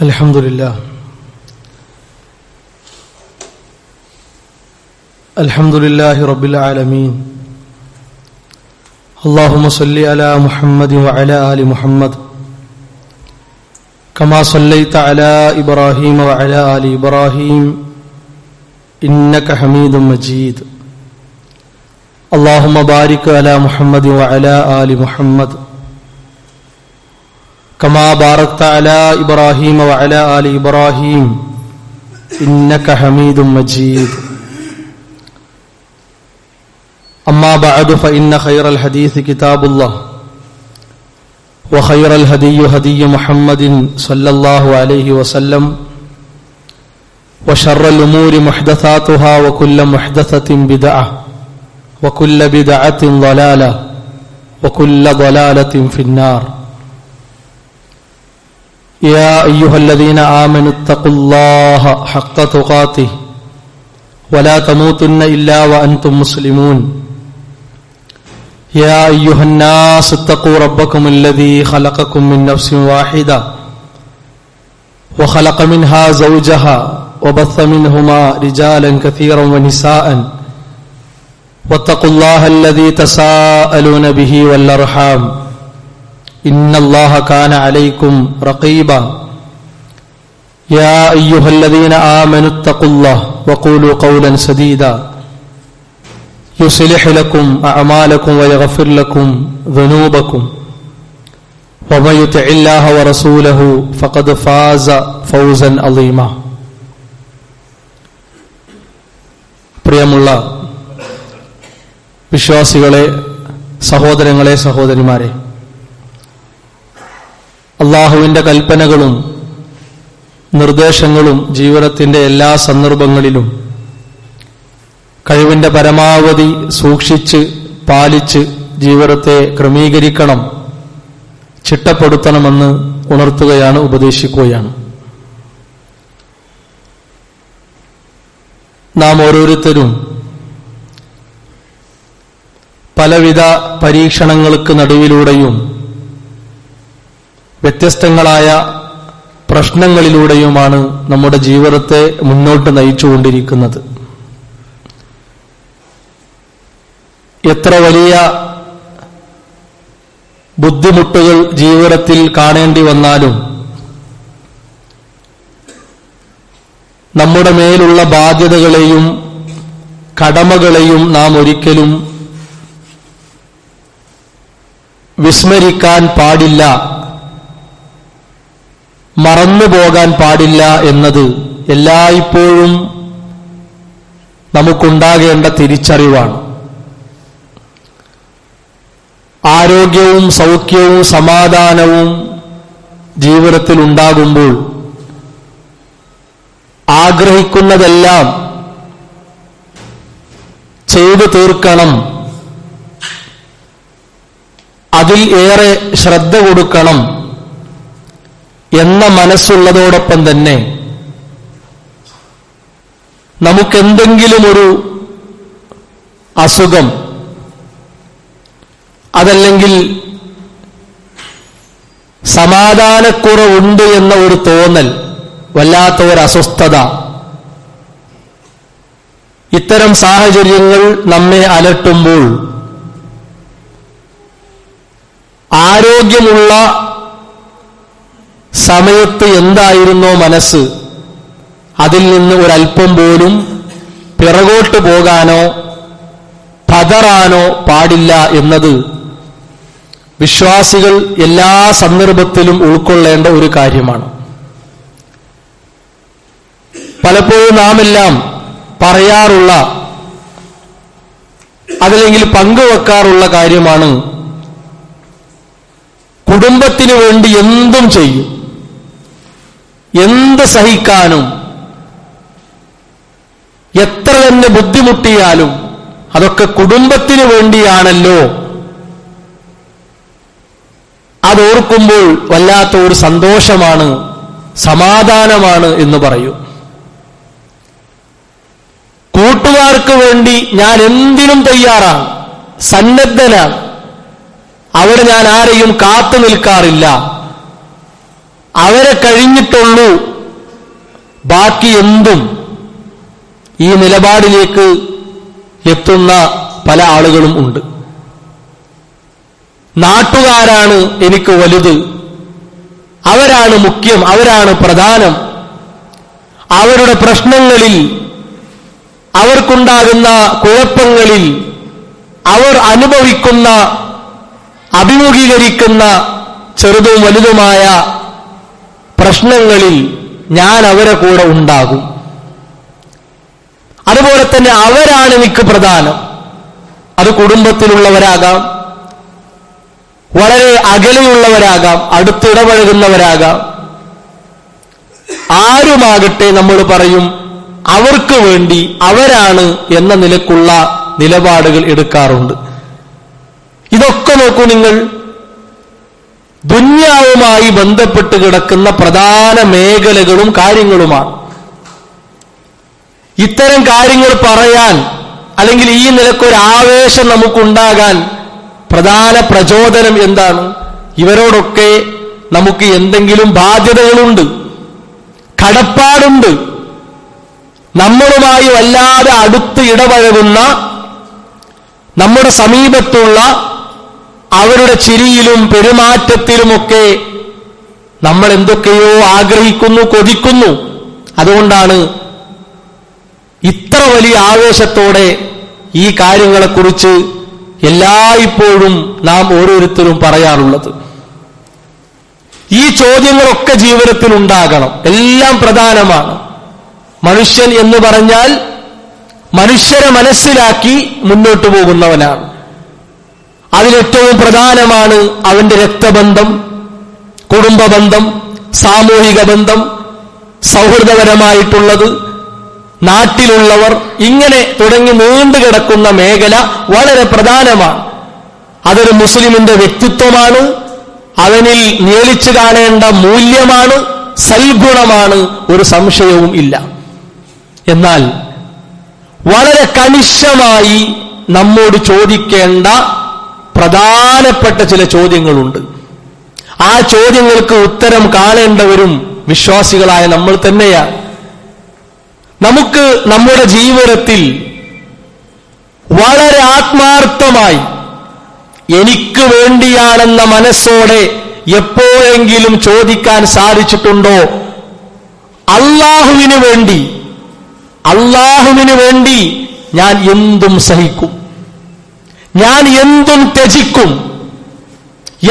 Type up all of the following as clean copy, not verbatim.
الحمد لله الحمد لله رب العالمين اللهم صل على محمد وعلى آل محمد كما صليت على إبراهيم وعلى آل إبراهيم إنك حميد مجيد اللهم بارك على محمد وعلى آل محمد كما باركت على إبراهيم وعلى آل إبراهيم إنك حميد مجيد أما بعد فإن خير الحديث كتاب الله وخير الهدي هدي محمد صلى الله عليه وسلم وشر الأمور محدثاتها وكل محدثة بدعة وكل بدعة ضلالة وكل ضلالة في النار يا أيها الذين آمنوا اتقوا الله حق تقاته ولا تموتن إلا وأنتم مسلمون يا أيها الناس اتقوا ربكم الذي خلقكم من نفس واحدة وخلق منها زوجها وبث منهما رجالا كثيرا ونساء واتقوا الله الذي تساءلون به والأرحام إن الله كان عليكم رقيبا يا أيها الذين آمنوا اتقوا الله وقولوا قولا سديدا يصلح لكم أعمالكم ويغفر لكم ذنوبكم ومن يطع الله ورسوله فقد فاز فوزا عظيما പ്രിയമുള്ള വിശ്വാസികളെ, സഹോദരങ്ങളെ, സഹോദരിമാരെ, അള്ളാഹുവിൻ്റെ കൽപ്പനകളും നിർദ്ദേശങ്ങളും ജീവിതത്തിൻ്റെ എല്ലാ സന്ദർഭങ്ങളിലും കഴിവിൻ്റെ പരമാവധി സൂക്ഷിച്ച് പാലിച്ച് ജീവിതത്തെ ക്രമീകരിക്കണം, ചിട്ടപ്പെടുത്തണമെന്ന് ഉണർത്തുകയാണ്, ഉപദേശിക്കുകയാണ്. നാം ഓരോരുത്തരും പലവിധ പരീക്ഷണങ്ങൾക്ക് നടുവിലൂടെയും വ്യത്യസ്തങ്ങളായ പ്രശ്നങ്ങളിലൂടെയുമാണ് നമ്മുടെ ജീവിതത്തെ മുന്നോട്ട് നയിച്ചുകൊണ്ടിരിക്കുന്നത്. എത്ര വലിയ ബുദ്ധിമുട്ടുകൾ ജീവിതത്തിൽ കാണേണ്ടി വന്നാലും നമ്മുടെ മേലുള്ള ബാധ്യതകളെയും കടമകളെയും നാം ഒരിക്കലും വിസ്മരിക്കാൻ പാടില്ല, മറന്നുപോകാൻ പാടില്ല എന്നത് എല്ലായ്പ്പോഴും നമുക്കുണ്ടാകേണ്ട തിരിച്ചറിവാണ്. ആരോഗ്യവും സൗഖ്യവും സമാധാനവും ജീവിതത്തിൽ ഉണ്ടാകുമ്പോൾ ആഗ്രഹിക്കുന്നതെല്ലാം ചെയ്തു തീർക്കണം, അതിൽ ഏറെ ശ്രദ്ധ കൊടുക്കണം എന്ന മനസ്സുള്ളതോടൊപ്പം തന്നെ നമുക്കെന്തെങ്കിലും ഒരു അസുഖം, അതല്ലെങ്കിൽ സമാധാനക്കുറവുണ്ട് എന്ന ഒരു തോന്നൽ, വല്ലാത്ത ഒരു അസ്വസ്ഥത, ഇത്തരം സാഹചര്യങ്ങൾ നമ്മെ അലട്ടുമ്പോൾ ആരോഗ്യമുള്ള സമയത്ത് എന്തായിരുന്നോ മനസ്സ്, അതിൽ നിന്ന് ഒരല്പം പോലും പിറകോട്ട് പോകാനോ പതറാനോ പാടില്ല എന്നത് വിശ്വാസികൾ എല്ലാ സന്ദർഭത്തിലും ഉൾക്കൊള്ളേണ്ട ഒരു കാര്യമാണ്. പലപ്പോഴും നാമെല്ലാം പറയാറുള്ള, അതല്ലെങ്കിൽ പങ്കുവെക്കാറുള്ള കാര്യമാണ്, കുടുംബത്തിന് വേണ്ടി എന്തും ചെയ്യും, എന്ത് സഹിക്കാനും, എത്ര തന്നെ ബുദ്ധിമുട്ടിയാലും അതൊക്കെ കുടുംബത്തിന് വേണ്ടിയാണല്ലോ. അതോർക്കുമ്പോൾ വല്ലാത്ത ഒരു സന്തോഷമാണ്, സമാധാനമാണ് എന്ന് പറയും. കൂട്ടുകാർക്ക് വേണ്ടി ഞാൻ എന്തിനും തയ്യാറാണ്, സന്നദ്ധനാണ്, അവിടെ ഞാൻ ആരെയും കാത്തു നിൽക്കാറില്ല. അവരെ കഴിഞ്ഞിട്ടുള്ളൂ ബാക്കി എന്തും ഈ നിലപാടിലേക്ക് എത്തുന്ന പല ആളുകളും ഉണ്ട്. നാട്ടുകാരാണ് എനിക്ക് വലുത്, അവരാണ് മുഖ്യം, അവരാണ് പ്രധാനം, അവരുടെ പ്രശ്നങ്ങളിൽ, അവർക്കുണ്ടാകുന്ന കുഴപ്പങ്ങളിൽ, അവർ അനുഭവിക്കുന്ന അഭിമുഖീകരിക്കുന്ന ചെറുതും വലുതുമായ പ്രശ്നങ്ങളിൽ ഞാൻ അവരെ കൂടെ ഉണ്ടാകും. അതുപോലെ തന്നെ അവരാണ് എനിക്ക് പ്രധാനം. അത് കുടുംബത്തിലുള്ളവരാകാം, വളരെ അകലെയുള്ളവരാകാം, അടുത്തിടപഴകുന്നവരാകാം, ആരുമാകട്ടെ നമ്മൾ പറയും അവർക്ക് വേണ്ടി അവരാണ് എന്ന നിലക്കുള്ള നിലപാടുകൾ എടുക്കാറുണ്ട്. ഇതൊക്കെ നോക്കൂ നിങ്ങൾ, ദുന്യാവുമായി ബന്ധപ്പെട്ട് കിടക്കുന്ന പ്രധാന മേഖലകളും കാര്യങ്ങളുമാണ്. ഇത്തരം കാര്യങ്ങൾ പറയാൻ അല്ലെങ്കിൽ ഈ നിലക്കൊരു ആവേശം നമുക്കുണ്ടാകാൻ പ്രധാന പ്രചോദനം എന്താണ്? ഇവരോടൊക്കെ നമുക്ക് എന്തെങ്കിലും ബാധ്യതകളുണ്ട്, കടപ്പാടുണ്ട്. നമ്മളുമായി വല്ലാതെ അടുത്ത് ഇടപഴകുന്ന, നമ്മുടെ സമീപത്തുള്ള അവരുടെ ചിരിയിലും പെരുമാറ്റത്തിലുമൊക്കെ നമ്മൾ എന്തൊക്കെയോ ആഗ്രഹിക്കുന്നു, കൊതിക്കുന്നു. അതുകൊണ്ടാണ് ഇത്ര വലിയ ആവേശത്തോടെ ഈ കാര്യങ്ങളെക്കുറിച്ച് എല്ലായ്പ്പോഴും നാം ഓരോരുത്തരും പറയാറുള്ളത്. ഈ ചോദ്യങ്ങളൊക്കെ ജീവിതത്തിൽ ഉണ്ടാകണം, എല്ലാം പ്രധാനമാണ്. മനുഷ്യൻ എന്ന് പറഞ്ഞാൽ മനുഷ്യരെ മനസ്സിലാക്കി മുന്നോട്ട് പോകുന്നവനാണ്. അതിലേറ്റവും പ്രധാനമാണ് അവന്റെ രക്തബന്ധം, കുടുംബബന്ധം, സാമൂഹിക ബന്ധം, സൗഹൃദപരമായിട്ടുള്ളത്, നാട്ടിലുള്ളവർ, ഇങ്ങനെ തുടങ്ങി നീണ്ടുകിടക്കുന്ന മേഖല വളരെ പ്രധാനമാണ്. അതൊരു മുസ്ലിമിന്റെ വ്യക്തിത്വമാണ്, അവനിൽ നിയലിച്ചു കാണേണ്ട മൂല്യമാണ്, സൽഗുണമാണ്, ഒരു സംശയവും ഇല്ല. എന്നാൽ വളരെ കണിശമായി നമ്മോട് ചോദിക്കേണ്ട പ്രധാനപ്പെട്ട ചില ചോദ്യങ്ങളുണ്ട്. ആ ചോദ്യങ്ങൾക്ക് ഉത്തരം കാണേണ്ടവരും വിശ്വാസികളായ നമ്മൾ തന്നെയാണ്. നമുക്ക് നമ്മുടെ ജീവിതത്തിൽ വളരെ ആത്മാർത്ഥമായി എനിക്ക് വേണ്ടിയാണെന്ന മനസ്സോടെ എപ്പോഴെങ്കിലും ചോദിക്കാൻ സാധിച്ചിട്ടുണ്ടോ? അല്ലാഹുവിന് വേണ്ടി ഞാൻ എന്തും സഹിക്കും, ഞാൻ എന്തും ത്യജിക്കും.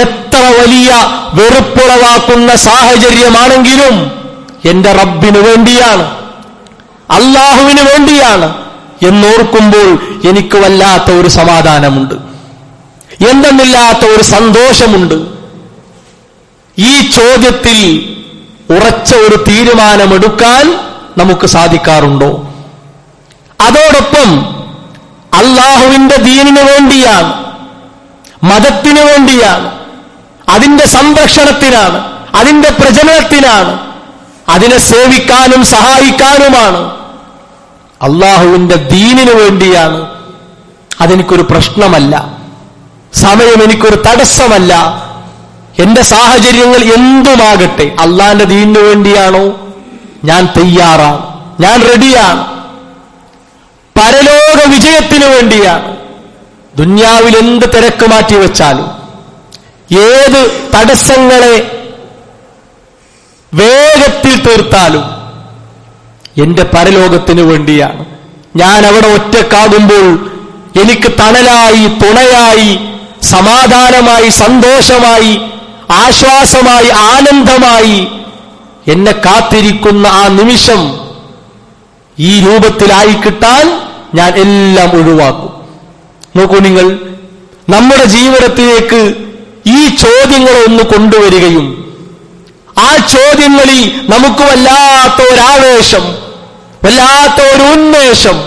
എത്ര വലിയ വെറുപ്പുളവാക്കുന്ന സാഹചര്യമാണെങ്കിലും എന്റെ റബ്ബിന് വേണ്ടിയാണ്, അല്ലാഹുവിന് വേണ്ടിയാണ് എന്നോർക്കുമ്പോൾ എനിക്ക് വല്ലാത്ത ഒരു സമാധാനമുണ്ട്, എന്തെന്നില്ലാത്ത ഒരു സന്തോഷമുണ്ട്. ഈ ചോദ്യത്തിൽ ഉറച്ച ഒരു തീരുമാനമെടുക്കാൻ നമുക്ക് സാധിക്കാറുണ്ടോ? അതോടൊപ്പം അല്ലാഹുവിന്റെ ദീനിനു വേണ്ടിയാണ്, മതത്തിനു വേണ്ടിയാണ്, അതിന്റെ സംരക്ഷണത്തിനാണ്, അതിന്റെ പ്രചരണത്തിനാണ്, അതിനെ സേവിക്കാനും സഹായിക്കാനുമാണ്, അല്ലാഹുവിന്റെ ദീനിനു വേണ്ടിയാണ്. അതെനിക്കൊരു പ്രശ്നമല്ല, സമയം എനിക്കൊരു തടസ്സമല്ല. എന്റെ സാഹചര്യങ്ങൾ എന്തുമാകട്ടെ, അള്ളാന്റെ ദീനിനു വേണ്ടിയാണോ, ഞാൻ തയ്യാറാണ്, ഞാൻ റെഡിയാണ്. പരലോക വിജയത്തിനു വേണ്ടിയാണ്. ദുന്യാവിൽ എന്ത് തിരക്ക് മാറ്റി വെച്ചാലും, ഏത് തടസ്സങ്ങളെ വേഗത്തിൽ തീർത്താലും എന്റെ പരലോകത്തിനു വേണ്ടിയാണ്. ഞാൻ അവിടെ ഒറ്റക്കാകുമ്പോൾ എനിക്ക് തണലായി, തുണയായി, സമാധാനമായി, സന്തോഷമായി, ആശ്വാസമായി, ആനന്ദമായി എന്നെ കാത്തിരിക്കുന്ന ആ നിമിഷം ഈ രൂപത്തിലായി കിട്ടാൻ ഞാൻ എല്ലാം ഒഴിവാക്കും. നോക്കൂ നിങ്ങൾ, നമ്മുടെ ജീവിതത്തിലേക്ക് ഈ ചോദ്യങ്ങൾ ഒന്ന് കൊണ്ടുവരികയും ആ ചോദ്യങ്ങളിൽ നമുക്ക് വല്ലാത്ത ഒരാവേശം, വല്ലാത്ത ഒരു ഉന്മേഷം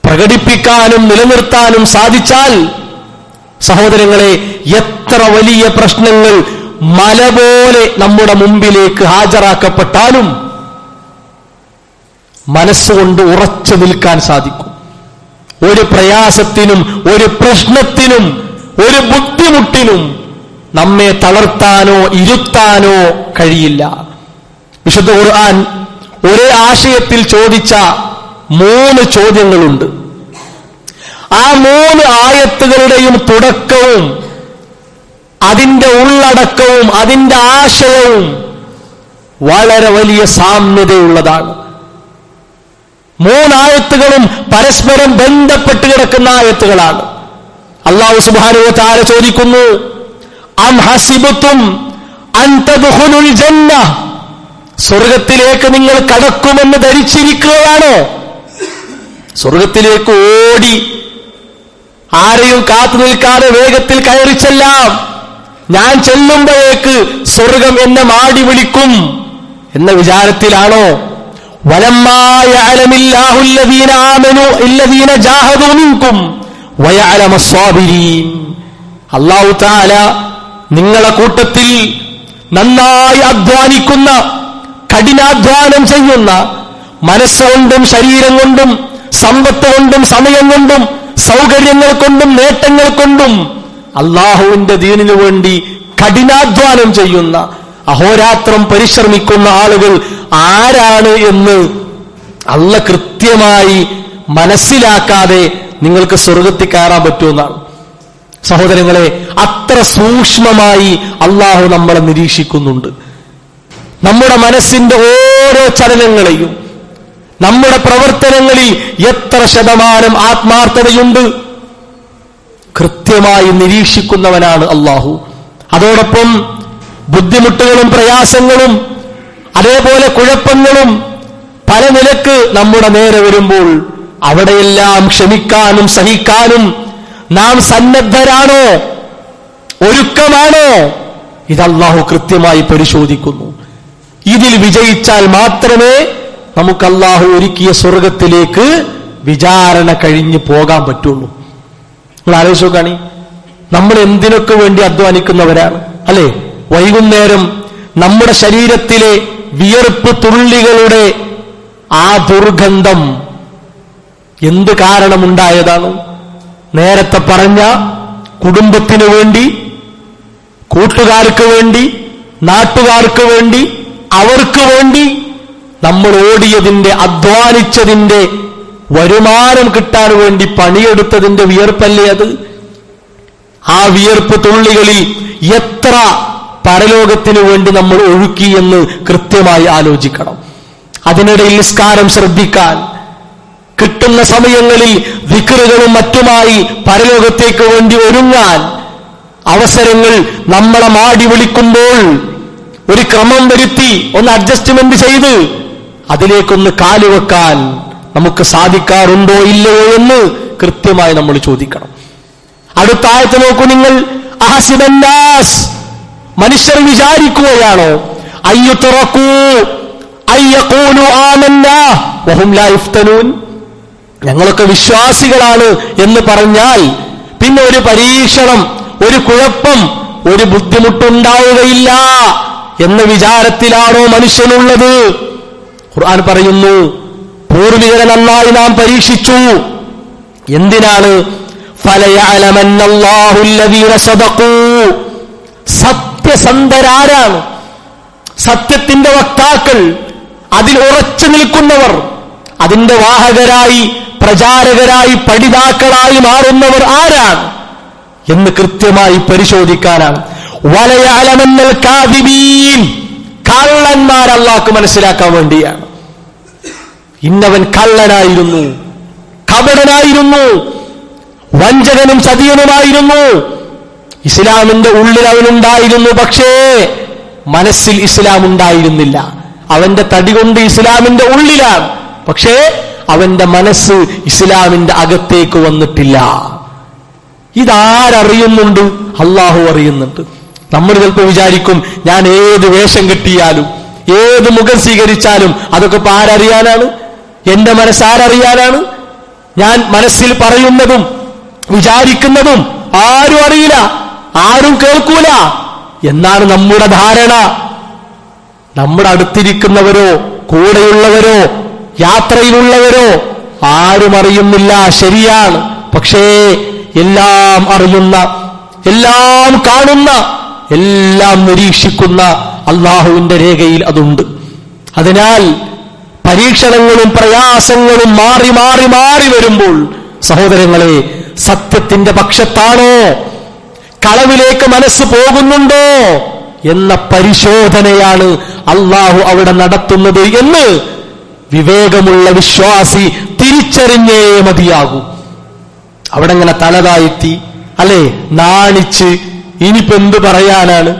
പ്രകടിപ്പിക്കാനും നിലനിർത്താനും സാധിച്ചാൽ, സഹോദരങ്ങളെ, എത്ര വലിയ പ്രശ്നങ്ങൾ മല പോലെ നമ്മുടെ മുമ്പിലേക്ക് ഹാജരാക്കപ്പെട്ടാലും മനസ്സുകൊണ്ട് ഉറച്ചു നിൽക്കാൻ സാധിക്കും. ഒരു പ്രയാസത്തിനും, ഒരു പ്രശ്നത്തിനും, ഒരു ബുദ്ധിമുട്ടിനും നമ്മെ തളർത്താനോ ഇരുത്താനോ കഴിയില്ല. വിശുദ്ധ ഖുർആൻ ഒരേ ആശയത്തിൽ ചോദിച്ച 3 ചോദ്യങ്ങളുണ്ട്. ആ 3 ആയത്തുകളുടെയും തുടക്കവും അതിന്റെ ഉള്ളടക്കവും അതിന്റെ ആശയവും വളരെ വലിയ സാമ്യതയുള്ളതാണ്. 3 ആയത്തുകളും പരസ്പരം ബന്ധപ്പെട്ട് കിടക്കുന്ന ആയത്തുകളാണ്. അല്ലാഹു സുബ്ഹാനഹു വ തആല ചോദിക്കുന്നു, അം ഹസിബതും അൻ തദ്ഖുലുൽ ജന്ന, സ്വർഗ്ഗത്തിലേക്ക് നിങ്ങൾ കടക്കുമെന്ന് ധരിച്ചിരിക്കുകയാണോ? സ്വർഗ്ഗത്തിലേക്ക് ഓടി ആരെയും കാത്തു നിൽക്കാതെ വേഗത്തിൽ കയറി ചെല്ലാം. ഞാൻ ചെല്ലുമ്പോഴേക്ക് സ്വർഗം എന്നെ മാടി വിളിക്കും എന്ന വിചാരത്തിലാണോ? വലമ്മാ യഅലമില്ലാഹു അല്ലദീന ആമനൂ അല്ലദീന ജാഹദൂ മിൻകും വയഅലമസ് സ്വാബിരീൻ. അല്ലാഹു തആല നിങ്ങളെ കൂട്ടത്തിൽ നന്നായി അധ്വാനിക്കുന്ന, കഠിനാധ്വാനം ചെയ്യുന്ന, മനസ്സുകൊണ്ടും ശരീരം കൊണ്ടും സമ്പത്ത് കൊണ്ടും സമയം കൊണ്ടും സൗകര്യങ്ങൾ കൊണ്ടും നേട്ടങ്ങൾ കൊണ്ടും അള്ളാഹുവിന്റെ ദീനിനു വേണ്ടി കഠിനാധ്വാനം ചെയ്യുന്ന, അഹോരാത്രം പരിശ്രമിക്കുന്ന ആളുകൾ ആരാണ് എന്ന് അള്ള കൃത്യമായി മനസ്സിലാക്കാതെ നിങ്ങൾക്ക് സ്വർഗത്തിൽ കയറാൻ പറ്റുമെന്നാണ്. സഹോദരങ്ങളെ, അത്ര സൂക്ഷ്മമായി അള്ളാഹു നമ്മളെ നിരീക്ഷിക്കുന്നുണ്ട്. നമ്മുടെ മനസ്സിന്റെ ഓരോ ചലനങ്ങളെയും, നമ്മുടെ പ്രവർത്തനങ്ങളിൽ എത്ര ശതമാനം ആത്മാർത്ഥതയുണ്ട് കൃത്യമായി നിരീക്ഷിക്കുന്നവനാണ് അള്ളാഹു. അതോടൊപ്പം ബുദ്ധിമുട്ടുകളും പ്രയാസങ്ങളും അതേപോലെ കുഴപ്പങ്ങളും പല നിലക്ക് നമ്മുടെ നേരെ വരുമ്പോൾ അവിടെയെല്ലാം ക്ഷമിക്കാനും സഹിക്കാനും നാം സന്നദ്ധരാണോ, ഒരുക്കമാണോ? ഇത് അള്ളാഹു കൃത്യമായി പരിശോധിക്കുന്നു. ഇതിൽ വിജയിച്ചാൽ മാത്രമേ നമുക്ക് അള്ളാഹു ഒരുക്കിയ സ്വർഗത്തിലേക്ക് വിചാരണ കഴിഞ്ഞ് പോകാൻ പറ്റുള്ളൂ. നിങ്ങൾ ആലോചിച്ച് നോക്കാണി, നമ്മൾ എന്തിനൊക്കെ വേണ്ടി അധ്വാനിക്കുന്നവരാണ് അല്ലെ? വൈകുന്നേരം നമ്മുടെ ശരീരത്തിലെ വിയർപ്പ് തുള്ളികളുടെ ആ ദുർഗന്ധം എന്ത് കാരണമുണ്ടായതാണ്? നേരത്തെ പറഞ്ഞ കുടുംബത്തിനു വേണ്ടി, കൂട്ടുകാർക്ക് വേണ്ടി, നാട്ടുകാർക്ക് വേണ്ടി, അവർക്ക് വേണ്ടി നമ്മൾ ഓടിയതിന്റെ, അധ്വാനിച്ചതിന്റെ, വരുമാനം കിട്ടാൻ വേണ്ടി പണിയെടുത്തതിന്റെ വിയർപ്പല്ലേ അത്? ആ വിയർപ്പ് തുള്ളികളിൽ എത്ര പരലോകത്തിനു വേണ്ടി നമ്മൾ ഒഴുക്കി എന്ന് കൃത്യമായി ആലോചിക്കണം. അതിനിടയിൽ നിസ്കാരം ശ്രദ്ധിക്കാൻ, കിട്ടുന്ന സമയങ്ങളിൽ ദിക്റുകളും മറ്റുമായി പരലോകത്തേക്ക് വേണ്ടി ഒരുങ്ങാൻ, അവസരങ്ങൾ നമ്മളെ മാടി വിളിക്കുമ്പോൾ ഒരു ക്രമം വരുത്തി ഒന്ന് അഡ്ജസ്റ്റ്മെന്റ് ചെയ്ത് അതിലേക്കൊന്ന് കാലുവെക്കാൻ നമുക്ക് സാധിക്കാറുണ്ടോ ഇല്ലയോ എന്ന് കൃത്യമായി നമ്മൾ ചോദിക്കണം. അടുത്ത ആയത്ത് നോക്കൂ നിങ്ങൾ. അഹസിബന്നാസ്, മനുഷ്യർ വിചാരിക്കുകയാണോ, അയ്യുതറകൂ അയ്യഖൂലു ആമന്നാ വഹും ലാ യുഫ്തനൂൻ, ഞങ്ങളൊക്കെ വിശ്വാസികളാണ് എന്ന് പറഞ്ഞാൽ പിന്നെ ഒരു പരീക്ഷണം, ഒരു കുഴപ്പം, ഒരു ബുദ്ധിമുട്ടുണ്ടാവുകയില്ല എന്ന വിചാരത്തിലാണോ മനുഷ്യനുള്ളത്? ഖുർആൻ പറയുന്നു, പൂർവികരെ നന്നായി നാം പരീക്ഷിച്ചു. എന്തിനാണ്? ഫലയഅലമന്നല്ലാഹു അല്ലദീന സദഖൂ, സത്യസന്ധരാരാണ്, സത്യത്തിന്റെ വക്താക്കൾ, അതിൽ ഉറച്ചു നിൽക്കുന്നവർ, അതിന്റെ വാഹകരായി, പ്രചാരകരായി, പഠിതാക്കളായി മാറുന്നവർ ആരാണ് എന്ന് കൃത്യമായി പരിശോധിക്കാനാണ്. വലയഅലമന്നൽ കാദിബീൻ, കള്ളന്മാർ അല്ലാഹുക്ക് മനസ്സിലാക്കാൻ വേണ്ടിയാണ്. ഇന്നവൻ കള്ളനായിരുന്നു, കപടനായിരുന്നു, വഞ്ചകനും ചതിയനുമായിരുന്നു. ഇസ്ലാമിന്റെ ഉള്ളിൽ അവനുണ്ടായിരുന്നു, പക്ഷേ മനസ്സിൽ ഇസ്ലാം ഉണ്ടായിരുന്നില്ല. അവന്റെ തടി കൊണ്ട് ഇസ്ലാമിന്റെ ഉള്ളിലാണ്, പക്ഷേ അവന്റെ മനസ്സ് ഇസ്ലാമിന്റെ അകത്തേക്ക് വന്നിട്ടില്ല. ഇതാരറിയുന്നുണ്ട്? അള്ളാഹു അറിയുന്നുണ്ട്. നമ്മൾ ചിലപ്പോൾ വിചാരിക്കും, ഞാൻ ഏത് വേഷം കെട്ടിയാലും, ഏത് മുഖം സ്വീകരിച്ചാലും അതൊക്കെ ഇപ്പൊ ആരറിയാനാണ്? എന്റെ മനസ്സാരറിയാനാണ്? ഞാൻ മനസ്സിൽ പറയുന്നതും വിചാരിക്കുന്നതും ആരും അറിയില്ല, ആരും കേൾക്കൂല എന്നാണ് നമ്മുടെ ധാരണ. നമ്മുടെ അടുത്തിരിക്കുന്നവരോ കൂടെയുള്ളവരോ യാത്രയിലുള്ളവരോ ആരും അറിയുന്നില്ല, ശരിയാണ്. പക്ഷേ എല്ലാം അറിയുന്ന, എല്ലാം കാണുന്ന, എല്ലാം നിരീക്ഷിക്കുന്ന അള്ളാഹുവിന്റെ രേഖയിൽ അതുണ്ട്. അതിനാൽ പരീക്ഷണങ്ങളും പ്രയാസങ്ങളും മാറി മാറി മാറി വരുമ്പോൾ സഹോദരങ്ങളെ, സത്യത്തിന്റെ പക്ഷത്താണോ, കളവിലേക്ക് മനസ്സ് പോകുന്നുണ്ടോ എന്ന പരിശോധനയാണ് അള്ളാഹു അവിടെ നടത്തുന്നത് എന്ന് വിവേകമുള്ള വിശ്വാസി തിരിച്ചറിഞ്ഞേ മതിയാകൂ. അവിടെ ഇങ്ങനെ തലതാഴ്ത്തി അല്ലെ, നാണിച്ച് ഇനിയിപ്പോ എന്ത് പറയാനാണ്,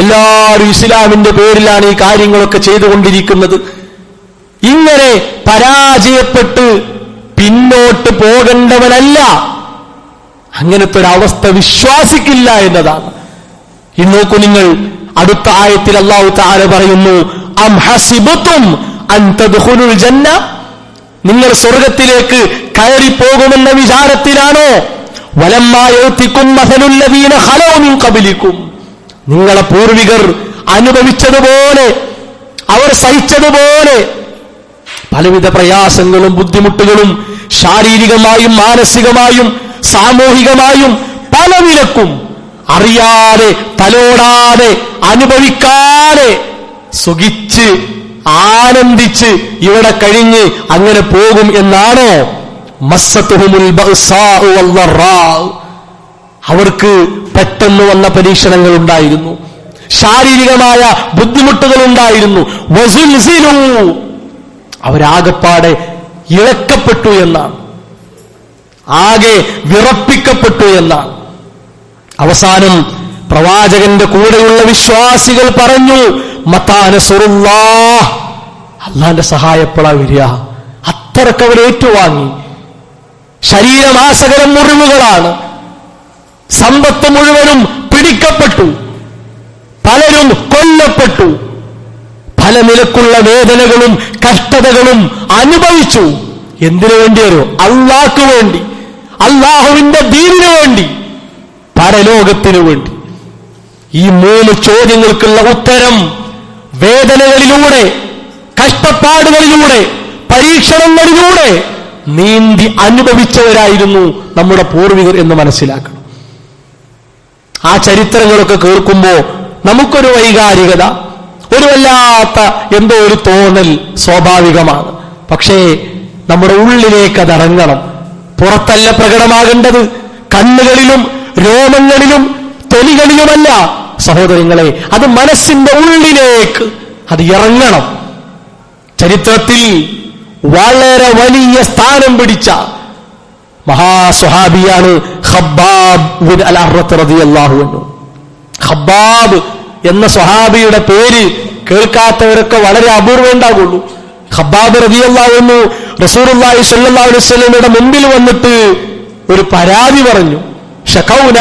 എല്ലാവരും ഇസ്ലാമിന്റെ പേരിലാണ് ഈ കാര്യങ്ങളൊക്കെ ചെയ്തുകൊണ്ടിരിക്കുന്നത്, ഇങ്ങനെ പരാജയപ്പെട്ട് പിന്നോട്ട് പോകേണ്ടവനല്ല. അങ്ങനത്തെ ഒരു അവസ്ഥ വിശ്വാസിക്കില്ല എന്നതാണ്. ഇന്ന് നോക്കൂ നിങ്ങൾ, അടുത്ത ആയത്തിൽ അല്ലാഹു തആല പറയുന്നു, അം ഹസിബതും അൻ തദ്ഖുലുൽ ജന്ന, നിങ്ങൾ സ്വർഗ്ഗത്തിലേക്ക് കയറി പോകുമെന്ന വിചാരത്തിലാണോ? വലമ്മാ യൗതികും മസലുൽ ലദീന ഖലൗ മിൻ ഖബലികും, നിങ്ങളെ പൂർവികർ അനുഭവിച്ചതുപോലെ, അവർ സഹിച്ചതുപോലെ പലവിധ പ്രയാസങ്ങളും ബുദ്ധിമുട്ടുകളും ശാരീരികമായും മാനസികമായും സാമൂഹികമായും പല നിലക്കും അറിയാതെ തലോടാതെ അനുഭവിക്കാതെ സുഖിച്ച് ആനന്ദിച്ച് ഇവിടെ കഴിഞ്ഞ് അങ്ങനെ പോകും എന്നാണോ? മസ്സത്തുഹുമുൽ ബഅ്സാഉ വദ്ദറാഉ, അവർക്ക് പെട്ടെന്ന് വന്ന പരീക്ഷണങ്ങൾ ഉണ്ടായിരുന്നു, ശാരീരികമായ ബുദ്ധിമുട്ടുകൾ ഉണ്ടായിരുന്നു. വസുൽസിലു, അവരാകപ്പാടെ ഇളക്കപ്പെട്ടു എന്നാണ്, ആകെ വിറപ്പിക്കപ്പെട്ടു എന്നാണ്. അവസാനം പ്രവാചകന്റെ കൂടെയുള്ള വിശ്വാസികൾ പറഞ്ഞു, മത്താ നസ്റുല്ലാഹ്, അല്ലാഹുവിന്റെ സഹായം എപ്പോഴാ വരിക? അത്രക്ക് അവർ ഏറ്റുവാങ്ങി. ശരീരമാസകരം മുറിവുകളാണ്, സമ്പത്ത് മുഴുവനും പിടിക്കപ്പെട്ടു, പലരും കൊല്ലപ്പെട്ടു, പല നിലക്കുള്ള വേദനകളും കഷ്ടതകളും അനുഭവിച്ചു. എന്തിനു വേണ്ടിയോ? അള്ളാഹ്ക്ക് വേണ്ടി, അള്ളാഹുവിന്റെ ദീനിനു വേണ്ടി, പരലോകത്തിനു വേണ്ടി. ഈ 3 ചോദ്യങ്ങൾക്കുള്ള ഉത്തരം വേദനകളിലൂടെ, കഷ്ടപ്പാടുകളിലൂടെ, പരീക്ഷണങ്ങളിലൂടെ നീന്തി അനുഭവിച്ചവരായിരുന്നു നമ്മുടെ പൂർവികർ എന്ന് മനസ്സിലാക്കണം. ആ ചരിത്രങ്ങളൊക്കെ കേൾക്കുമ്പോൾ നമുക്കൊരു വൈകാരികത, ഒരു വല്ലാത്ത എന്തോ ഒരു തോന്നൽ സ്വാഭാവികമാണ്. പക്ഷേ നമ്മുടെ ഉള്ളിലേക്ക് അതിറങ്ങണം. പുറത്തല്ല പ്രകടമാകേണ്ടത്, കണ്ണുകളിലും രോമങ്ങളിലും തൊലികളിലുമല്ല സഹോദരങ്ങളെ, അത് മനസ്സിന്റെ ഉള്ളിലേക്ക് അത് ഇറങ്ങണം. ചരിത്രത്തിൽ വളരെ വലിയ സ്ഥാനം പിടിച്ച മഹാസ്വഹാബിയാണ് ഖബ്ബാബ് ബിൻ അൽ-അഹ്റത്ത് റളിയല്ലാഹു അൻഹു. ഖബ്ബാബ് എന്ന സ്വഹാബിയുടെ പേര് കേൾക്കാത്തവരൊക്കെ വളരെ അപൂർവം ഉണ്ടാകുള്ളൂ. ഖബ്ബാബ് റളിയല്ലാഹു അൻഹു റസൂലുള്ളാഹി സ്വല്ലല്ലാഹു അലൈഹി വസല്ലമയുടെ മുമ്പിൽ വന്നിട്ട് ഒരു പരാതി പറഞ്ഞു. ഷകൗന,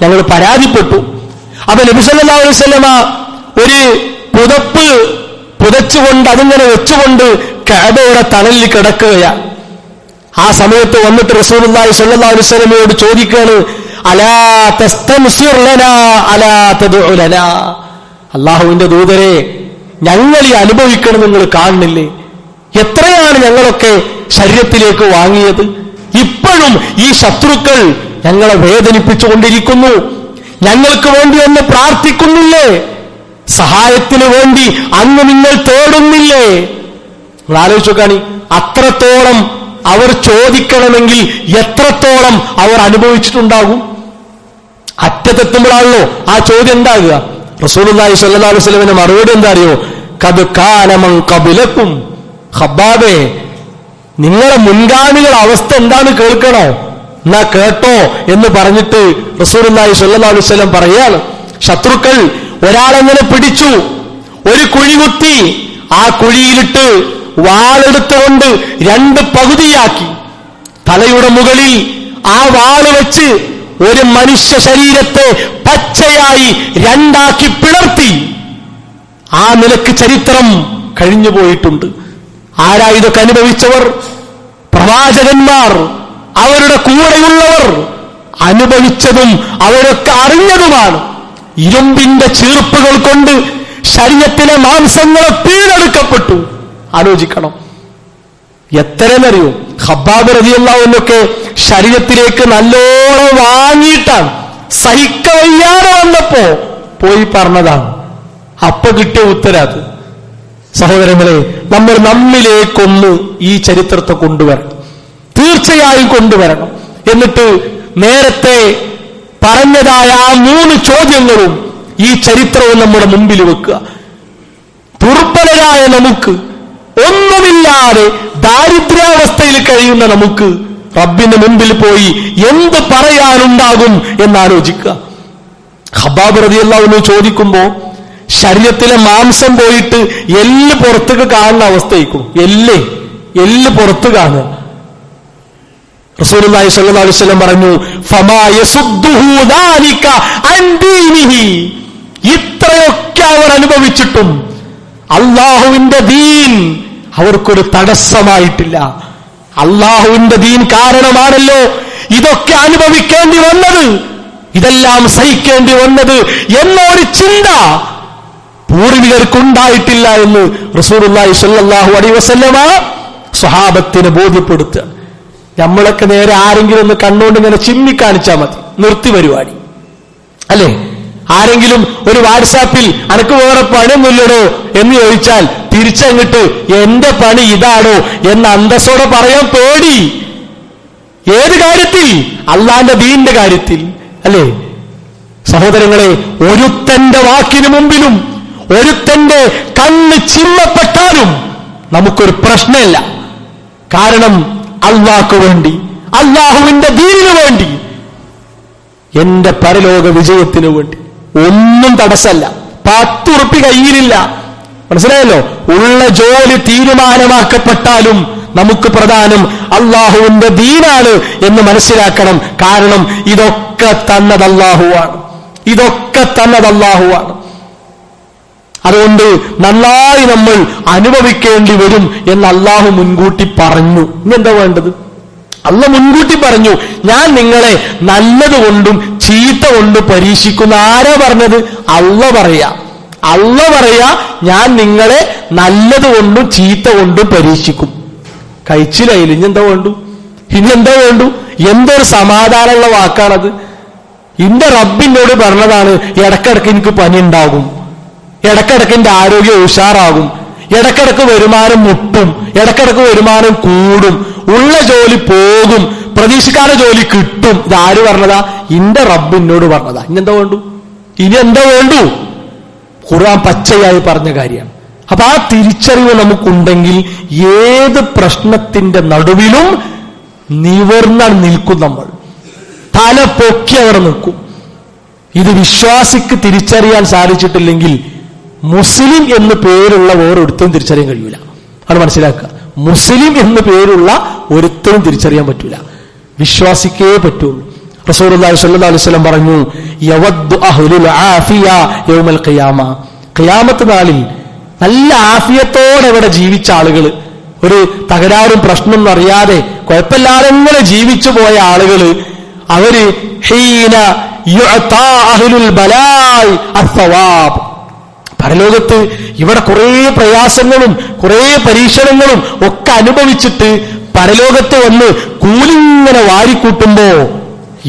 ഞങ്ങൾ പരാതിപ്പെട്ടു. അപ്പൊ നബി സല്ലല്ലാഹു അലൈഹി വസല്ലമ ഒരു പുതപ്പ് പുതച്ചുകൊണ്ട് അതിങ്ങനെ വെച്ചുകൊണ്ട് കഅബയുടെ തണലിൽ കിടക്കുകയാണ്. ആ സമയത്ത് വന്നിട്ട് റസൂലുള്ളാഹി സ്വല്ലല്ലാഹു അലൈഹി വസല്ലമയോട് ചോദിക്കുകയാണ്, അലാ തസ്തൻസിർ ലനാ അലാ തദ്ഉ ലനാ, അല്ലാഹുവിന്റെ ദൂതരെ, ഞങ്ങൾ ഈ അനുഭവിക്കണം നിങ്ങൾ കാണുന്നില്ലേ? എത്രയാണ് ഞങ്ങളൊക്കെ ശരീരത്തിലേക്ക് വാങ്ങിയത്? ഇപ്പോഴും ഈ ശത്രുക്കൾ ഞങ്ങളെ വേദനിപ്പിച്ചുകൊണ്ടിരിക്കുന്നു. ഞങ്ങൾക്ക് വേണ്ടി ഒന്ന് പ്രാർത്ഥിക്കുന്നില്ലേ? സഹായത്തിന് വേണ്ടി അന്ന് നിങ്ങൾ തേടുന്നില്ലേ? നിങ്ങൾ ആലോചിച്ച് നോക്കാണി, അത്രത്തോളം അവർ ചോദിക്കണമെങ്കിൽ എത്രത്തോളം അവർ അനുഭവിച്ചിട്ടുണ്ടാകും? അറ്റത്തെത്തുമ്പോഴാണല്ലോ ആ ചോദ്യം ഉണ്ടാകുക. റസൂലുള്ളാഹി സ്വല്ലല്ലാഹു അലൈഹി വസല്ലമയുടെ മറുപടി എന്താ അറിയോ? ഖദ് കാന മൻ ഖബലകും, ഖബ്ബാബേ, നിങ്ങളെ മുൻഗാമികളുടെ അവസ്ഥ എന്താന്ന് കേൾക്കണോ? എന്നാ കേട്ടോ എന്ന് പറഞ്ഞിട്ട് റസൂലുള്ളാഹി സ്വല്ലല്ലാഹു അലൈഹി വസല്ലം പറയാണ്, ശത്രുക്കൾ ഒരാളെങ്ങനെ പിടിച്ചു, ഒരു കുഴി കുത്തി, ആ കുഴിയിലിട്ട് വാളെടുത്തുകൊണ്ട് 2 പകുതിയാക്കി, തലയുടെ മുകളിൽ ആ വാള് വെച്ച് ഒരു മനുഷ്യ ശരീരത്തെ പച്ചയായി 2ആക്കി പിളർത്തി. ആ നിലക്ക് ചരിത്രം കഴിഞ്ഞു പോയിട്ടുണ്ട്. ആരാ ഇതൊക്കെ അനുഭവിച്ചവർ? പ്രവാചകന്മാർ, അവരുടെ കൂടെയുള്ളവർ അനുഭവിച്ചതും അവരൊക്കെ അറിഞ്ഞതുമാണ്. ഇരുമ്പിന്റെ ചീർപ്പുകൾ കൊണ്ട് ശരീരത്തിലെ മാംസങ്ങളെ പീഡെടുക്കപ്പെട്ടു. ആലോചിക്കണം, എത്രയെന്നറിയോ? ഖബ്ബാബ് റളിയല്ലാഹു അൻഹുവൊക്കെ ശരീരത്തിലേക്ക് നല്ലോണം വാങ്ങിയിട്ടാണ്. സഹിക്കവയ്യാതെ വന്നപ്പോ പോയി പറഞ്ഞതാണ്. അപ്പൊ കിട്ടിയ ഉത്തരാത്. സഹോദരങ്ങളെ, നമ്മൾ നമ്മിലേക്കൊന്ന് ഈ ചരിത്രത്തെ കൊണ്ടുവരണം, തീർച്ചയായും കൊണ്ടുവരണം. എന്നിട്ട് നേരത്തെ പറഞ്ഞതായ ആ 3 ചോദ്യങ്ങളും ഈ ചരിത്രവും നമ്മുടെ മുമ്പിൽ വെക്കുക. ദുർബലരായ നമുക്ക്, ഒന്നുമില്ലാതെ ദാരിദ്ര്യാവസ്ഥയിൽ കഴിയുന്ന നമുക്ക് റബ്ബിന്റെ മുമ്പിൽ പോയി എന്ത് പറയാനുണ്ടാകും എന്നാലോചിക്കുക. ഖബ്ബാബ് റളിയല്ലാഹു അൻഹു ചോദിക്കുമ്പോ ശരീരത്തിലെ മാംസം പോയിട്ട് എല്ല് പുറത്തേക്ക് കാണുന്ന അവസ്ഥയായിരിക്കും. എല്ല് പുറത്ത് കാണുക. റസൂലുള്ളാഹി സ്വല്ലല്ലാഹു അലൈഹി വസല്ലം പറഞ്ഞു, ഫമാ യസുദ്ദുഹു ദാലിക അൻ ദീനിഹി. ഇത്രയൊക്കെ അവർ അനുഭവിച്ചിട്ടും അള്ളാഹുവിന്റെ ദീൻ അവർക്കൊരു തടസ്സമായിട്ടില്ല. അള്ളാഹുവിന്റെ ദീൻ കാരണമാണല്ലോ ഇതൊക്കെ അനുഭവിക്കേണ്ടി വന്നത്, ഇതെല്ലാം സഹിക്കേണ്ടി വന്നത് എന്നൊരു ചിന്ത പൂർവികർക്കുണ്ടായിട്ടില്ല എന്ന് റസൂലുള്ളാഹി സ്വല്ലല്ലാഹു അലൈഹി വസല്ലമ സ്വഹാബത്തിനെ ബോധ്യപ്പെടുത്തുക. നമ്മളൊക്കെ നേരെ ആരെങ്കിലും ഒന്ന് കണ്ണുകൊണ്ട് ഇങ്ങനെ ചിമ്മിക്കാണിച്ചാൽ മതി, നിർത്തി പരിപാടി അല്ലേ? ആരെങ്കിലും ഒരു വാട്സാപ്പിൽ അനക്ക് വേറെ പണിയൊന്നുമില്ലടോ എന്ന് ചോദിച്ചാൽ തിരിച്ചങ്ങിട്ട് എന്റെ പണി ഇതാണോ എന്ന് അന്തസ്സോടെ പറയാൻ പേടി. ഏത് കാര്യത്തിൽ? അള്ളാന്റെ ദീന്റെ കാര്യത്തിൽ അല്ലേ? സഹോദരങ്ങളെ, ഒരുത്തന്റെ വാക്കിന് മുമ്പിലും ഒരുത്തന്റെ കണ്ണ് ചിമ്മപ്പെട്ടാലും നമുക്കൊരു പ്രശ്നമില്ല. കാരണം അള്ളാഹ്ക്ക് വേണ്ടി, അള്ളാഹുവിന്റെ ദീനിനു വേണ്ടി, എന്റെ പരലോക വിജയത്തിനു വേണ്ടി ഒന്നും തടസ്സമല്ല. 10 ഉറുപ്പിക കയ്യിലില്ല, മനസ്സിലായല്ലോ. ഉള്ള ജോലി തീരുമാനമാക്കപ്പെട്ടാലും നമുക്ക് പ്രധാനം അള്ളാഹുവിന്റെ ദീനാണ് എന്ന് മനസ്സിലാക്കണം. കാരണം ഇതൊക്കെ തന്നത് അള്ളാഹുവാണ്, ഇതൊക്കെ തന്നത് അള്ളാഹുവാണ്. അതുകൊണ്ട് നന്നായി നമ്മൾ അനുഭവിക്കേണ്ടി വരും എന്ന് അള്ളാഹു മുൻകൂട്ടി പറഞ്ഞു. ഇനി എന്താ വേണ്ടത്? അള്ളാഹ് മുൻകൂട്ടി പറഞ്ഞു, ഞാൻ നിങ്ങളെ നല്ലത് കൊണ്ടും ചീത്ത കൊണ്ടും പരീക്ഷിക്കുന്ന. ആരാ പറഞ്ഞത്? അള്ളാഹ് പറയാ ഞാൻ നിങ്ങളെ നല്ലത് കൊണ്ടും ചീത്ത കൊണ്ടും പരീക്ഷിക്കും. കഴിച്ചില്ലായില്ല, ഇനി എന്താ വേണ്ടു? എന്തൊരു സമാധാനമുള്ള വാക്കാണത്. എന്റെ റബ്ബിനോട് പറഞ്ഞതാണ്, ഇടക്കിടക്ക് എനിക്ക് പനി ഉണ്ടാകും, ഇടക്കിടക്ക് എന്റെ ആരോഗ്യം ഉഷാറാകും, ഇടക്കിടക്ക് വരുമാനം മുട്ടും, ഇടക്കിടക്ക് വരുമാനം കൂടും, ഉള്ള ജോലി പോകും, പ്രതീക്ഷിക്കാത്ത ജോലി കിട്ടും. ഇതാര് പറഞ്ഞതാ? എന്റെ റബ്ബ് എന്നോട് പറഞ്ഞതാ. ഇനി എന്താ വേണ്ടു? ഖുർആൻ പച്ചയായി പറഞ്ഞ കാര്യമാണ്. അപ്പൊ ആ തിരിച്ചറിവ് നമുക്കുണ്ടെങ്കിൽ ഏത് പ്രശ്നത്തിന്റെ നടുവിലും നിവർന്ന നിൽക്കും. നമ്മൾ തല പൊക്കി അവർ നിൽക്കും. ഇത് വിശ്വാസിക്ക് തിരിച്ചറിയാൻ സാധിച്ചിട്ടില്ലെങ്കിൽ മുസ്ലിം എന്ന് പേരുള്ള ഓരോരുത്തരും തിരിച്ചറിയാൻ കഴിയൂല. അത് മനസ്സിലാക്കുക. മുസ്ലിം എന്ന് പേരുള്ള ഒരുത്തരും തിരിച്ചറിയാൻ പറ്റൂല, വിശ്വാസിക്കേ പറ്റുള്ളൂ. റസൂലുള്ളാഹി സ്വല്ലല്ലാഹു അലൈഹി വസല്ലം പറഞ്ഞു, യവദ്ദു അഹ്ലുൽ ആഫിയ യൗമൽ ഖിയാമ. ഖിയാമത്ത് നാളിൽ നല്ല ആഫിയത്തോടെ ഇവിടെ ജീവിച്ച ആളുകൾ, ഒരു തകരാറും പ്രശ്നമൊന്നും അറിയാതെ കുഴപ്പമില്ലാതെ ഇങ്ങനെ ജീവിച്ചു പോയ ആളുകൾ, അവര് ഹീന യുഅതാ അഹ്ലുൽ ബലായി അസ്സവാബ്. പരലോകത്ത് ഇവിടെ കുറേ പ്രയാസങ്ങളും കുറേ പരീക്ഷണങ്ങളും ഒക്കെ അനുഭവിച്ചിട്ട് പരലോകത്ത് വന്ന് കൂലിങ്ങനെ വാരിക്കൂട്ടുമ്പോ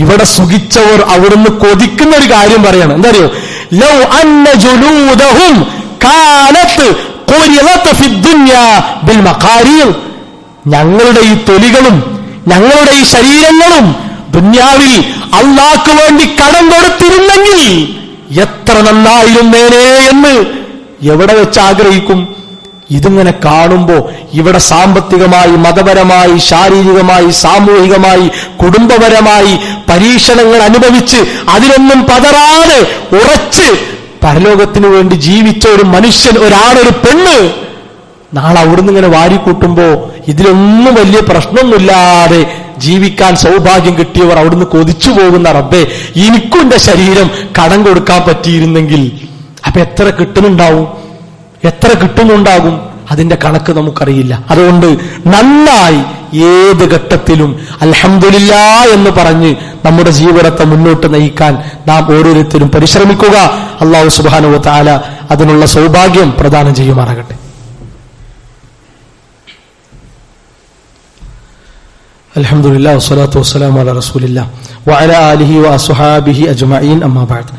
ഇവിടെ സുഖിച്ചവർ അവിടുന്ന് കൊതിക്കുന്ന ഒരു കാര്യം പറയണം. എന്താ അറിയോ? ലൗ അന്ന ജുലൂദഹും കാനത്ത് ഖുരിളത് ഫിദ്ദുനിയ ബിൽ മഖാരീർ. ഞങ്ങളുടെ ഈ തൊലികളും ഞങ്ങളുടെ ഈ ശരീരങ്ങളും ദുന്യാവിൽ അള്ളാഹ്ക്ക് വേണ്ടി കടം കൊടുത്തിരുന്നെങ്കിൽ എത്ര നന്നായിരുന്നേനെ എന്ന് എവിടെ വെച്ച് ആഗ്രഹിക്കും? ഇതിങ്ങനെ കാണുമ്പോ ഇവിടെ സാമ്പത്തികമായി, മതപരമായി, ശാരീരികമായി, സാമൂഹികമായി, കുടുംബപരമായി പരീക്ഷണങ്ങൾ അനുഭവിച്ച് അതിലൊന്നും പതറാതെ ഉറച്ച് പരലോകത്തിനു വേണ്ടി ജീവിച്ച ഒരു മനുഷ്യൻ, ഒരാളൊരു പെണ്ണ്, നാളെ അവിടുന്ന് ഇങ്ങനെ വാരിക്കൂട്ടുമ്പോ ഇതിലൊന്നും വലിയ പ്രശ്നമൊന്നുമില്ലാതെ ജീവിക്കാൻ സൗഭാഗ്യം കിട്ടിയവർ അവിടുന്ന് കൊതിച്ചു പോകുന്ന റബ്ബേ, എനിക്കും എന്റെ ശരീരം കടം കൊടുക്കാൻ പറ്റിയിരുന്നെങ്കിൽ. അപ്പൊ എത്ര കിട്ടുന്നുണ്ടാകും? അതിന്റെ കണക്ക് നമുക്കറിയില്ല. അതുകൊണ്ട് നന്നായി ഏത് ഘട്ടത്തിലും അൽഹംദുലില്ലാഹ് എന്ന് പറഞ്ഞ് നമ്മുടെ ജീവിതത്തെ മുന്നോട്ട് നയിക്കാൻ നാം ഓരോരുത്തരും പരിശ്രമിക്കുക. അല്ലാഹു സുബ്ഹാനഹു വ തആല അതിനുള്ള സൗഭാഗ്യം പ്രദാനം ചെയ്യുമാറാകട്ടെ. അൽഹംദുലില്ലാഹ് വസ്സലാത്തു വസ്സലാമു അലാ റസൂലില്ലാഹ് വഅലാ ആലിഹി വഅസ്ഹാബിഹി അജ്മഈൻ. അമ്മാ ബഅദ്.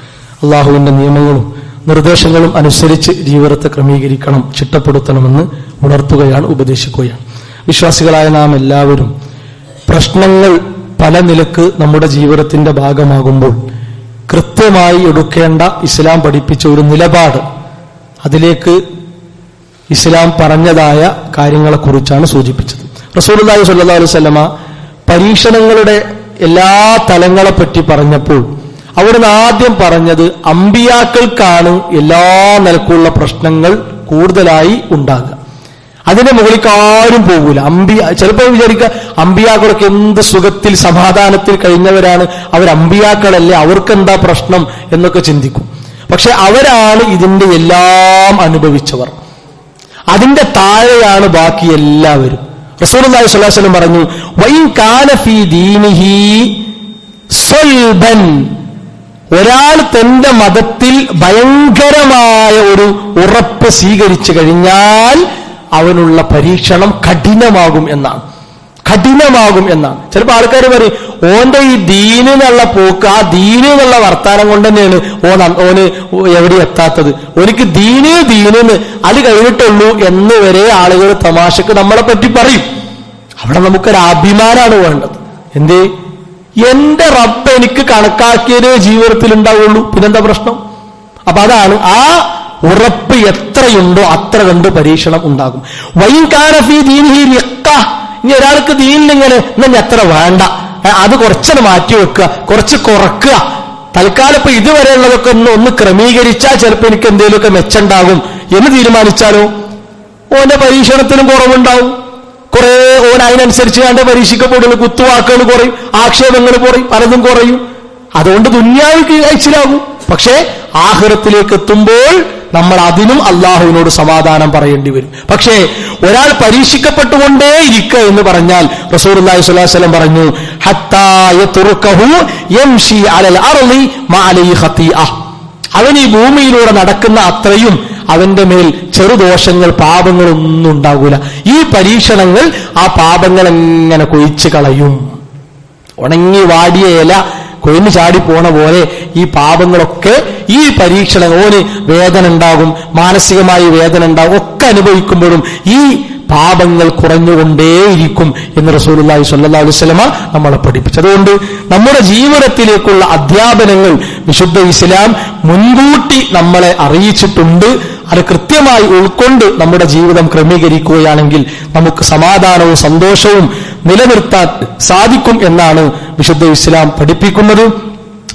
അള്ളാഹുവിന്റെ നിയമങ്ങളും നിർദ്ദേശങ്ങളും അനുസരിച്ച് ജീവിതത്തെ ക്രമീകരിക്കണം, ചിട്ടപ്പെടുത്തണമെന്ന് ഉണർത്തുകയാണ്, ഉപദേശിക്കുകയാണ്. വിശ്വാസികളായ നാം എല്ലാവരും പ്രശ്നങ്ങൾ പല നിലക്ക് നമ്മുടെ ജീവിതത്തിന്റെ ഭാഗമാകുമ്പോൾ കൃത്യമായി എടുക്കേണ്ട ഇസ്ലാം പഠിപ്പിച്ച ഒരു നിലപാട്, അതിലേക്ക് ഇസ്ലാം പറഞ്ഞതായ കാര്യങ്ങളെക്കുറിച്ചാണ് സൂചിപ്പിച്ചത്. റസൂലുള്ളാഹി സ്വല്ലല്ലാഹു അലൈഹി വസല്ലമ പരീക്ഷണങ്ങളുടെ എല്ലാ തലങ്ങളെപ്പറ്റി പറഞ്ഞപ്പോൾ അവിടുന്ന് ആദ്യം പറഞ്ഞത് അമ്പിയാക്കൾക്കാണ് എല്ലാ നിലക്കുള്ള പ്രശ്നങ്ങൾ കൂടുതലായി ഉണ്ടാകുക. അതിന്റെ മുകളിലേക്ക് ആരും പോകൂല. ചിലപ്പോൾ വിചാരിക്കുക അമ്പിയാക്കളൊക്കെ എന്ത് സുഖത്തിൽ സമാധാനത്തിൽ കഴിഞ്ഞവരാണ്, അവർ അമ്പിയാക്കളല്ലേ, അവർക്കെന്താ പ്രശ്നം എന്നൊക്കെ ചിന്തിക്കും. പക്ഷെ അവരാണ് ഇതിന്റെ എല്ലാം അനുഭവിച്ചവർ. അതിന്റെ താഴെയാണ് ബാക്കി എല്ലാവരും. റസൂലുള്ളാഹി സ്വല്ലല്ലാഹു അലൈഹി വസല്ലം പറഞ്ഞു, വഇൻ കാന ഫീ ദീനിഹി സ്വൽബൻ, ഒരാൾ തന്റെ മതത്തിൽ ഭയങ്കരമായ ഒരു ഉറപ്പ് സ്വീകരിച്ചു കഴിഞ്ഞാൽ അവനുള്ള പരീക്ഷണം കഠിനമാകും എന്നാണ്. ചിലപ്പോൾ ആൾക്കാർ പറയും ഓന്റെ ഈ ദീനിനുള്ള പോക്ക്, ആ ദീനെന്നുള്ള വർത്താനം കൊണ്ട് തന്നെയാണ് ഓന് എവിടെ എത്താത്തത്, ഓനിക്ക് ദീനെന്ന് അത് കഴിഞ്ഞിട്ടുള്ളൂ എന്ന് വരെ ആളുകൾ തമാശക്ക് നമ്മളെ പറ്റി പറയും. അവിടെ നമുക്കൊരു അഭിമാനമാണ് വേണ്ടത്. എന്തേ? എന്റെ റബ്ബ് എനിക്ക് കണക്കാക്കിയതേ ജീവിതത്തിൽ ഉണ്ടാവുള്ളൂ, പിന്നെന്താ പ്രശ്നം? അപ്പൊ അതാണ് ആ ഉറപ്പ് എത്രയുണ്ടോ അത്ര കണ്ട് പരീക്ഷണം ഉണ്ടാകും. വൈകാരഫി ദീനിഹി റിഖ്ഖ, ഇനി ഒരാൾക്ക് ദീനിലിങ്ങനെ എന്നാ എത്ര വേണ്ട, അത് കുറച്ചൊന്ന് മാറ്റി വെക്കുക, കുറച്ച് കുറക്കുക, തൽക്കാലം ഇപ്പൊ ഇതുവരെയുള്ളതൊക്കെ ഒന്ന് ക്രമീകരിച്ചാൽ ചിലപ്പോൾ എനിക്ക് എന്തെങ്കിലുമൊക്കെ മെച്ചുണ്ടാകും എന്ന് തീരുമാനിച്ചാലോ ഓന്റെ പരീക്ഷണത്തിനും കുറവുണ്ടാവും. കുറെ ഓൻ അതിനനുസരിച്ച് കണ്ട് പരീക്ഷിക്കപ്പെടുള്ളൂ, കുത്തുവാക്കുകൾ കുറയും, ആക്ഷേപങ്ങൾ കുറയും, പലതും കുറയും. അതുകൊണ്ട് ദുന്യാവിക്ക് കഴിച്ചിലാകും. പക്ഷേ ആഖിറത്തിലേക്ക് എത്തുമ്പോൾ നമ്മൾ അതിനും അള്ളാഹുവിനോട് സമാധാനം പറയേണ്ടി വരും. പക്ഷേ ഒരാൾ പരീക്ഷിക്കപ്പെട്ടുകൊണ്ടേ ഇരിക്കുക എന്ന് പറഞ്ഞാൽ റസൂലുള്ളാഹി സ്വല്ലല്ലാഹു അലൈഹി വസല്ലം പറഞ്ഞു, ഹത്താ യത്റുകഹു യംശി അലൽ അർളി മഅലൈഹി ഖതീഅ, അവൻ ഈ ഭൂമിയിലൂടെ നടക്കുന്ന അത്രയും അവന്റെ മേൽ ചെറുദോഷങ്ങൾ പാപങ്ങളൊന്നും ഉണ്ടാകൂല. ഈ പരീക്ഷണങ്ങൾ ആ പാപങ്ങൾ എങ്ങനെ കൊഴിച്ചു കളയും. ഉണങ്ങി വാടിയ ഇല കൊയിന് ചാടി പോണ പോലെ ഈ പാപങ്ങളൊക്കെ, ഈ പരീക്ഷണം, ഓന് വേദന ഉണ്ടാകും, മാനസികമായി വേദന ഉണ്ടാകും, ഒക്കെ അനുഭവിക്കുമ്പോഴും ഈ പാപങ്ങൾ കുറഞ്ഞുകൊണ്ടേയിരിക്കും എന്ന് റസൂലുള്ളാഹി സ്വല്ലല്ലാഹു അലൈഹി വസല്ലമ നമ്മളെ പഠിപ്പിച്ചു. അതുകൊണ്ട് നമ്മുടെ ജീവിതത്തിലേക്കുള്ള അധ്യാപനങ്ങൾ വിശുദ്ധ ഇസ്ലാം മുൻകൂട്ടി നമ്മളെ അറിയിച്ചിട്ടുണ്ട്. അത് കൃത്യമായി ഉൾക്കൊണ്ട് നമ്മുടെ ജീവിതം ക്രമീകരിക്കുകയാണെങ്കിൽ നമുക്ക് സമാധാനവും സന്തോഷവും നിലനിർത്താൻ സാധിക്കും എന്നാണ് വിശുദ്ധ ഇസ്ലാം പഠിപ്പിക്കുന്നത്.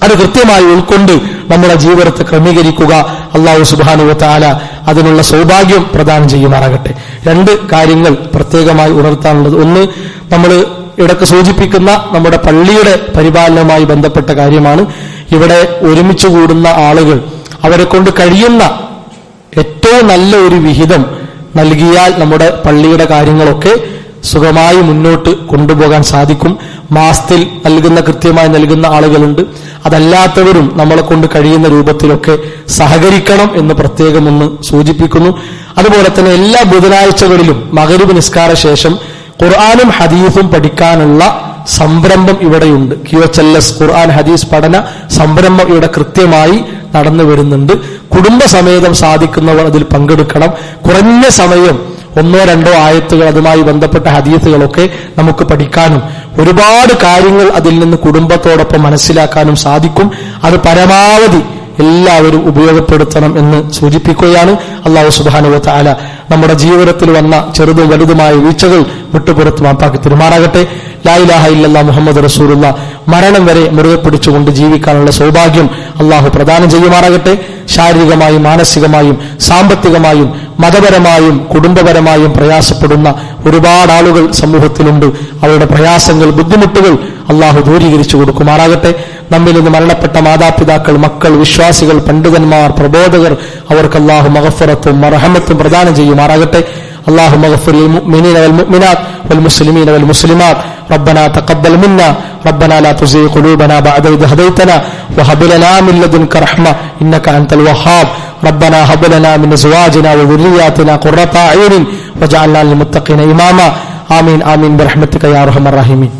അത് കൃത്യമായി ഉൾക്കൊണ്ട് നമ്മുടെ ജീവിതത്തെ ക്രമീകരിക്കുക. അല്ലാഹു സുബ്ഹാനഹു വ തആല അതിനുള്ള സൗഭാഗ്യം പ്രദാനം ചെയ്യുമാറാകട്ടെ. രണ്ട് കാര്യങ്ങൾ പ്രത്യേകമായി ഉണർത്താനുള്ളത്. ഒന്ന്, നമ്മൾ ഇടയ്ക്ക് സൂചിപ്പിക്കുന്ന നമ്മുടെ പള്ളിയുടെ പരിപാലനവുമായി ബന്ധപ്പെട്ട കാര്യമാണ്. ഇവിടെ ഒരുമിച്ച് കൂടുന്ന ആളുകൾ അവരെ കൊണ്ട് കഴിയുന്ന ഏറ്റവും നല്ല ഒരു വിഹിതം നൽകിയാൽ നമ്മുടെ പള്ളിയുടെ കാര്യങ്ങളൊക്കെ സുഖമായി മുന്നോട്ട് കൊണ്ടുപോകാൻ സാധിക്കും. മാസത്തിൽ കൃത്യമായി നൽകുന്ന ആളുകളുണ്ട്. അതല്ലാത്തവരും നമ്മളെ കൊണ്ട് കഴിയുന്ന രൂപത്തിലൊക്കെ സഹകരിക്കണം എന്ന് പ്രത്യേകം ഒന്ന് സൂചിപ്പിക്കുന്നു. അതുപോലെ തന്നെ എല്ലാ ബുധനാഴ്ചകളിലും മഗ്‌രിബ് നിസ്കാര ശേഷം ഖുർആനും ഹദീസും പഠിക്കാനുള്ള സംരംഭം ഇവിടെയുണ്ട്. QHLS ഖുർആൻ ഹദീസ് പഠന സംരംഭം ഇവിടെ കൃത്യമായി നടന്നു വരുന്നുണ്ട്. കുടുംബസമേതം സാധിക്കുന്നവർ അതിൽ പങ്കെടുക്കണം. കുറഞ്ഞ സമയം 1-2 ആയത്തുകൾ, അതുമായി ബന്ധപ്പെട്ട ഹദീസുകളൊക്കെ നമുക്ക് പഠിക്കാനും ഒരുപാട് കാര്യങ്ങൾ അതിൽ നിന്ന് കുടുംബത്തോടൊപ്പം മനസ്സിലാക്കാനും സാധിക്കും. അത് പരമാവധി എല്ലാവരും ഉപയോഗപ്പെടുത്തണം എന്ന് സൂചിപ്പിക്കുകയാണ്. അല്ലാഹു സുബ്ഹാനഹു വ തആല നമ്മുടെ ജീവിതത്തിൽ വന്ന ചെറുതും വലുതുമായ വീഴ്ചകൾ വിട്ടുപുറത്ത് മാപ്പാക്കി തിരുമാറാകട്ടെ. ലാ ഇലാഹ ഇല്ലല്ലാഹ് മുഹമ്മദ് റസൂലുള്ളാഹ് മരണം വരെ മുറുകെ പിടിച്ചുകൊണ്ട് ജീവിക്കാനുള്ള സൗഭാഗ്യം അല്ലാഹു പ്രദാനം ചെയ്യുമാറാകട്ടെ. ശാരീരികമായും മാനസികമായും സാമ്പത്തികമായും മതപരമായും കുടുംബപരമായും പ്രയാസപ്പെടുന്ന ഒരുപാട് ആളുകൾ സമൂഹത്തിലുണ്ട്. അവരുടെ പ്രയാസങ്ങൾ, ബുദ്ധിമുട്ടുകൾ അല്ലാഹു ദൂരീകരിച്ചു കൊടുക്കുമാറാകട്ടെ. നമ്മിൽ നിന്ന് മരണപ്പെട്ട മാതാപിതാക്കൾ, മക്കൾ, വിശ്വാസികൾ, പണ്ഡിതന്മാർ, പ്രബോധകർ, അവർക്ക് അല്ലാഹു മഗ്ഫിറത്തും മർഹമത്തും പ്രദാനം ചെയ്യുമാറാകട്ടെ. اللهم اغفر للمؤمنين والمؤمنات والمسلمين والمسلمات. ربنا تقبل منا، ربنا لا تزغ قلوبنا بعد إذ هديتنا وهب لنا من لدنك رحمة إنك أنت الوهاب. ربنا هب لنا من أزواجنا وذرياتنا قرة أعين واجعلنا للمتقين إماما. آمين آمين برحمتك يا أرحم الراحمين.